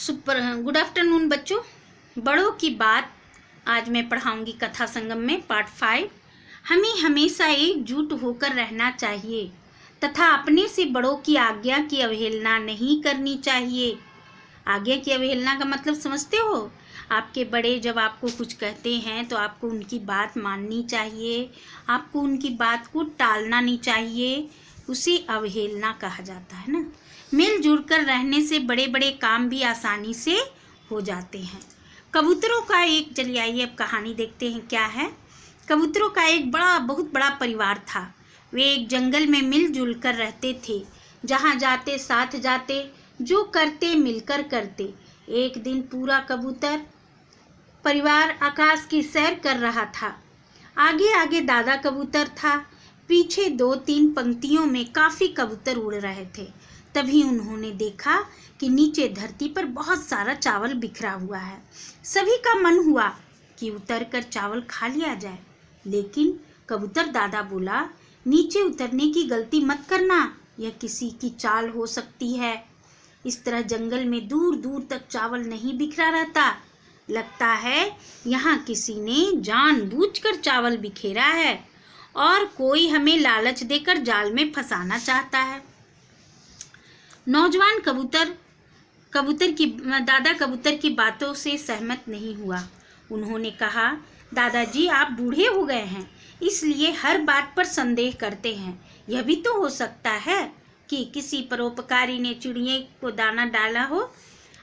Super good afternoon बच्चों। बड़ों की बात आज मैं पढ़ाऊंगी कथा संगम में पार्ट 5। हमें हमेशा एकजुट होकर रहना चाहिए तथा अपने से बड़ों की आज्ञा की अवहेलना नहीं करनी चाहिए। आज्ञा की अवहेलना का मतलब समझते हो? आपके बड़े जब आपको कुछ कहते हैं तो आपको उनकी बात माननी चाहिए, आपको उनकी बात को टालना नहीं चाहिए। उसे अवहेलना कहा जाता है ना। मिलजुल कर रहने से बड़े बड़े काम भी आसानी से हो जाते हैं। कबूतरों का एक, चलिए आइए अब कहानी देखते हैं क्या है। कबूतरों का एक बहुत बड़ा परिवार था। वे एक जंगल में मिलजुल कर रहते थे। जहाँ जाते साथ जाते, जो करते मिलकर करते। एक दिन पूरा कबूतर परिवार आकाश की सैर कर रहा था। आगे आगे दादा कबूतर था, पीछे 2-3 पंक्तियों में काफ़ी कबूतर उड़ रहे थे। तभी उन्होंने देखा कि नीचे धरती पर बहुत सारा चावल बिखरा हुआ है। सभी का मन हुआ कि उतरकर चावल खा लिया जाए, लेकिन कबूतर दादा बोला, नीचे उतरने की गलती मत करना, यह किसी की चाल हो सकती है। इस तरह जंगल में दूर दूर तक चावल नहीं बिखरा रहता। लगता है यहाँ किसी ने जानबूझकर चावल बिखेरा है और कोई हमें लालच देकर जाल में फंसाना चाहता है। नौजवान दादा कबूतर की बातों से सहमत नहीं हुआ। उन्होंने कहा, दादाजी आप बूढ़े हो गए हैं, इसलिए हर बात पर संदेह करते हैं। यह भी तो हो सकता है कि किसी परोपकारी ने चिड़िया को दाना डाला हो।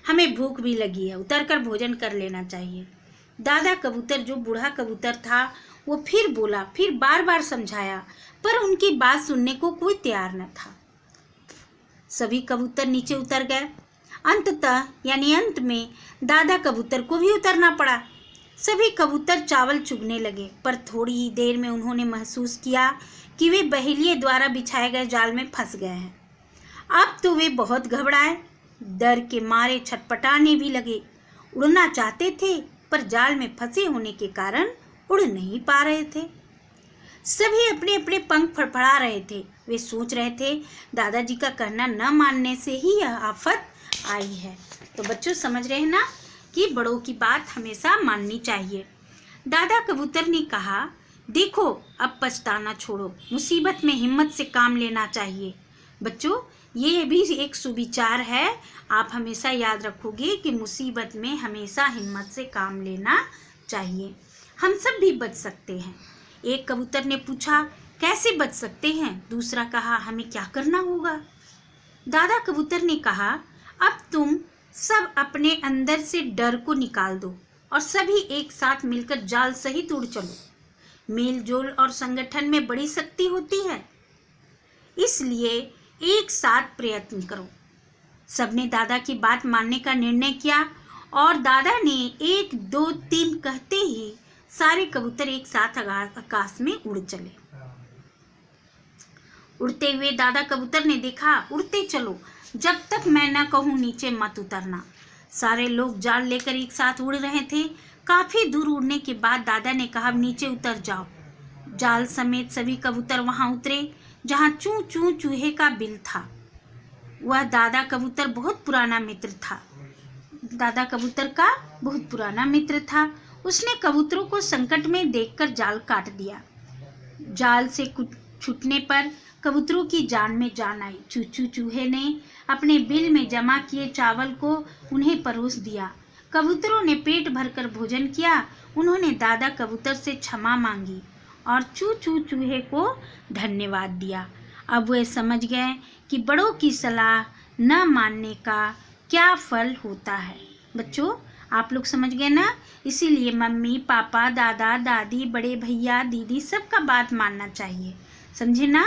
हमें भूख भी लगी है, उतरकर भोजन कर लेना चाहिए। दादा कबूतर, जो बूढ़ा कबूतर था, वो फिर बोला, फिर बार बार समझाया, पर उनकी बात सुनने को कोई तैयार न था। सभी कबूतर नीचे उतर गए। अंत में दादा कबूतर को भी उतरना पड़ा। सभी कबूतर चावल चुगने लगे, पर थोड़ी ही देर में उन्होंने महसूस किया कि वे बहेलिये द्वारा बिछाए गए जाल में फंस गए हैं। अब तो वे बहुत घबराए, डर के मारे छटपटाने भी लगे। उड़ना चाहते थे, पर जाल में फंसे होने के कारण उड़ नहीं पा रहे थे। सभी अपने अपने पंख फड़फड़ा रहे थे। वे सोच रहे थे, दादाजी का कहना न मानने से ही यह आफत आई है। तो बच्चों समझ रहे हैं ना कि बड़ों की बात हमेशा माननी चाहिए। दादा कबूतर ने कहा, देखो अब पछताना छोड़ो, मुसीबत में हिम्मत से काम लेना चाहिए। बच्चों ये भी एक सुविचार है, आप हमेशा याद रखोगे कि मुसीबत में हमेशा हिम्मत से काम लेना चाहिए। हम सब भी बच सकते हैं। एक कबूतर ने पूछा, कैसे बच सकते हैं? दूसरा कहा, हमें क्या करना होगा? दादा कबूतर ने कहा, अब तुम सब अपने अंदर से डर को निकाल दो और सभी एक साथ मिलकर जाल सहित उड़ चलो। मेलजोल और संगठन में बड़ी शक्ति होती है, इसलिए एक साथ प्रयत्न करो। सबने दादा की बात मानने का निर्णय किया और दादा ने 1 2 3 कहते ही सारे कबूतर एक साथ आकाश में उड़ चले। उड़ते हुए दादा कबूतर ने देखा, उड़ते चलो, जब तक मैं न कहूँ नीचे मत उतरना। सारे लोग जाल लेकर एक साथ उड़ रहे थे। काफी दूर उड़ने के बाद दादा ने कहा, नीचे उतर जाओ। जाल समेत सभी कबूतर वहां उतरे जहां चू चू चूहे का बिल था। वह दादा कबूतर बहुत पुराना मित्र था। दादा कबूतर का बहुत पुराना मित्र था। उसने कबूतरों को संकट में देखकर जाल काट दिया। जाल से छूटने पर कबूतरों की जान में जान आई। चूचू चूहे ने अपने बिल में जमा किए चावल को उन्हें परोस दिया। कबूतरों ने पेट भरकर भोजन किया। उन्होंने दादा कबूतर से क्षमा मांगी और चूचू चूहे को धन्यवाद दिया। अब वे समझ गए कि बड़ों की सलाह न मानने का क्या फल होता है। बच्चों आप लोग समझ गए ना? इसीलिए मम्मी पापा दादा दादी बड़े भैया दीदी सबका बात मानना चाहिए। समझे ना?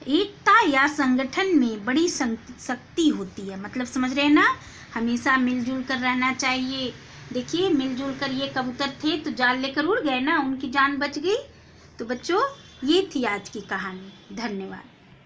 एकता या संगठन में बड़ी शक्ति होती है। मतलब समझ रहे हैं ना? हमेशा मिलजुल कर रहना चाहिए। देखिए मिलजुल कर ये कबूतर थे तो जाल लेकर उड़ गए ना, उनकी जान बच गई। तो बच्चों ये थी आज की कहानी। धन्यवाद।